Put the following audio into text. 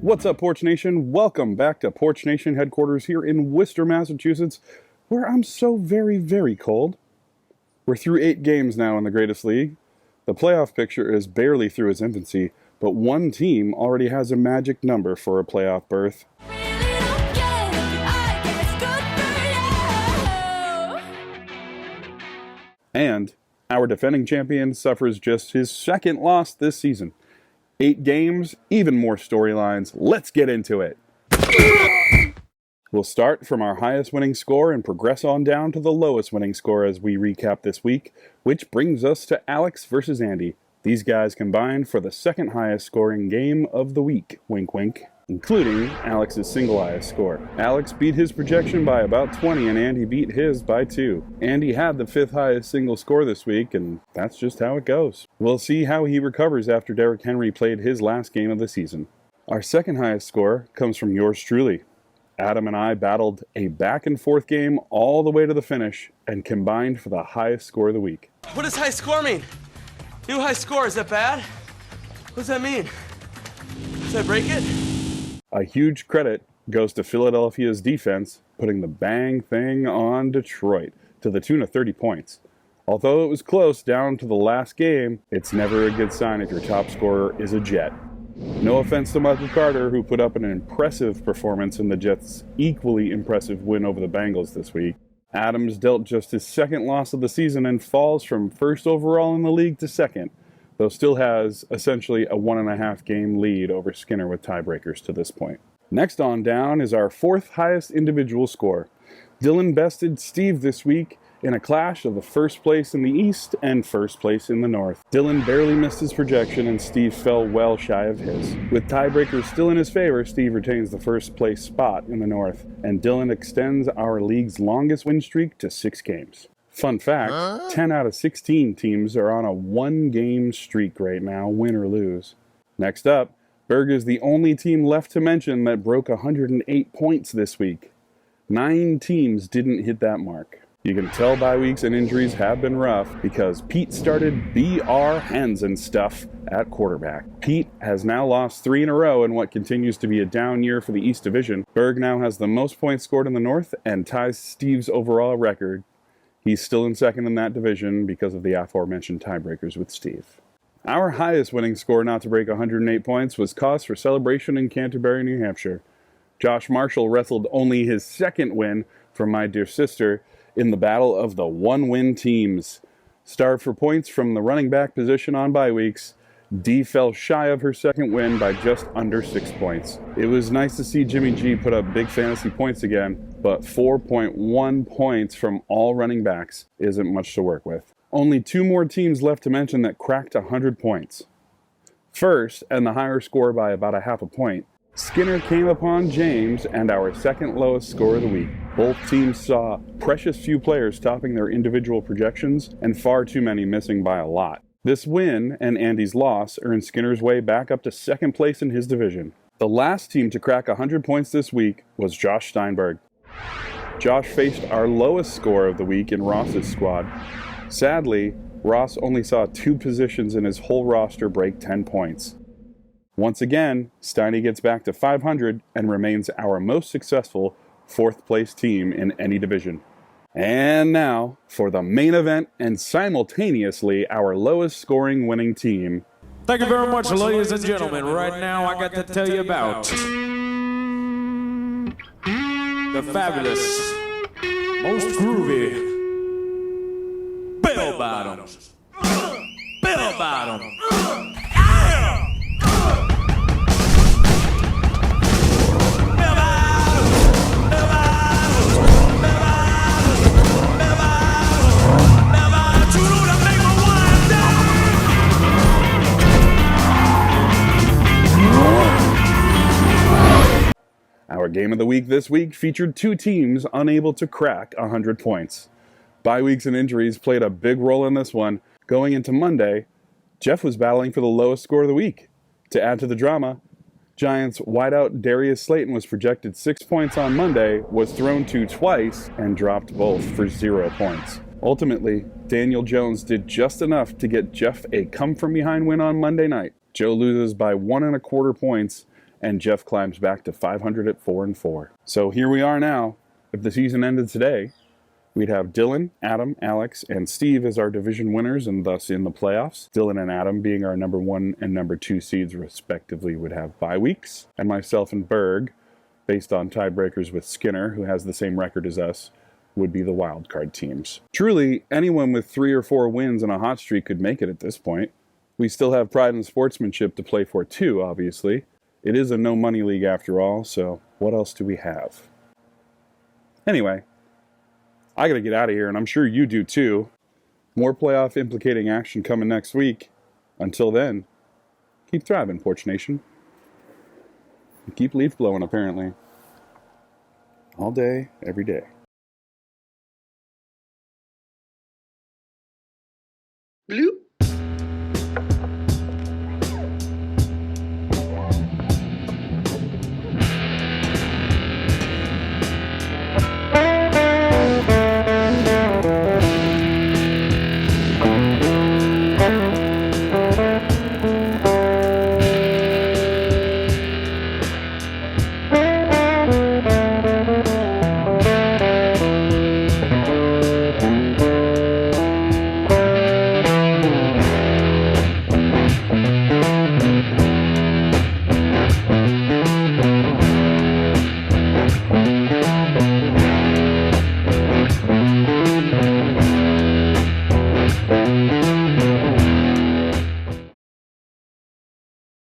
What's up, Porch Nation? Welcome back to Porch Nation headquarters here in Worcester, Massachusetts, where I'm so very, very cold. We're through 8 games now in the Greatest League. The playoff picture is barely through its infancy, but one team already has a magic number for a playoff berth. And our defending champion suffers just his second loss this season. 8 games, even more storylines. Let's get into it. We'll start from our highest winning score and progress on down to the lowest winning score as we recap this week, which brings us to Alex versus Andy. These guys combined for the second highest scoring game of the week, wink wink, including Alex's single highest score. Alex beat his projection by about 20 and Andy beat his by 2. Andy had the 5th highest single score this week, and that's just how it goes. We'll see how he recovers after Derrick Henry played his last game of the season. Our second highest score comes from yours truly. Adam and I battled a back and forth game all the way to the finish and combined for the highest score of the week. What does high score mean? New high score, is that bad? What does that mean? Did I break it? A huge credit goes to Philadelphia's defense, putting the bang thing on Detroit to the tune of 30 points. Although it was close down to the last game, it's never a good sign if your top scorer is a Jet. No offense to Michael Carter, who put up an impressive performance in the Jets' equally impressive win over the Bengals this week. Adams dealt just his second loss of the season and falls from first overall in the league to second, though still has essentially a 1.5 game lead over Skinner with tiebreakers to this point. Next on down is our 4th highest individual score. Dylan bested Steve this week in a clash of the first place in the East and first place in the North. Dylan barely missed his projection and Steve fell well shy of his. With tiebreakers still in his favor, Steve retains the first place spot in the North, and Dylan extends our league's longest win streak to 6 games. Fun fact, 10 out of 16 teams are on a 1-game streak right now, win or lose. Next up, Berg is the only team left to mention that broke 108 points this week. 9 teams didn't hit that mark. You can tell bye weeks and injuries have been rough because Pete started BR hands and stuff at quarterback. Pete has now lost 3 in a row in what continues to be a down year for the East Division. Berg now has the most points scored in the North and ties Steve's overall record. He's still in second in that division because of the aforementioned tiebreakers with Steve. Our highest winning score not to break 108 points was cause for celebration in Canterbury, New Hampshire. Josh Marshall wrestled only his 2nd win from my dear sister in the battle of the 1-win teams. Starved for points from the running back position on bye weeks, Dee fell shy of her 2nd win by just under 6 points. It was nice to see Jimmy G put up big fantasy points again, but 4.1 points from all running backs isn't much to work with. Only 2 more teams left to mention that cracked 100 points. First, and the higher score by about a half a point, Skinner came upon James and our 2nd lowest score of the week. Both teams saw precious few players topping their individual projections and far too many missing by a lot. This win and Andy's loss earned Skinner's way back up to 2nd place in his division. The last team to crack 100 points this week was Josh Steinberg. Josh faced our lowest score of the week in Ross's squad. Sadly, Ross only saw 2 positions in his whole roster break 10 points. Once again, Steiny gets back to 500 and remains our most successful 4th place team in any division. And now, for the main event and simultaneously our lowest scoring winning team. Thank you very much, ladies and gentlemen. Right now, I got to tell you about the fabulous, most groovy Bell Bottoms. Bell Bottoms. Our game of the week this week featured 2 teams unable to crack 100 points. Bye weeks and injuries played a big role in this one. Going into Monday, Jeff was battling for the lowest score of the week. To add to the drama, Giants wideout Darius Slayton was projected 6 points on Monday, was thrown to twice, and dropped both for 0 points. Ultimately, Daniel Jones did just enough to get Jeff a come-from-behind win on Monday night. Joe loses by 1.25 points, and Jeff climbs back to 500 at 4-4. So here we are now. If the season ended today, we'd have Dylan, Adam, Alex, and Steve as our division winners and thus in the playoffs. Dylan and Adam, being our number 1 and number 2 seeds respectively, would have bye weeks. And myself and Berg, based on tiebreakers with Skinner, who has the same record as us, would be the wild card teams. Truly, anyone with 3 or 4 wins and a hot streak could make it at this point. We still have pride and sportsmanship to play for too, obviously. It is a no-money league after all, so what else do we have? Anyway, I gotta get out of here, and I'm sure you do too. More playoff implicating action coming next week. Until then, keep thriving, Porch Nation. And keep leaf blowing, apparently. All day, every day. Bloop.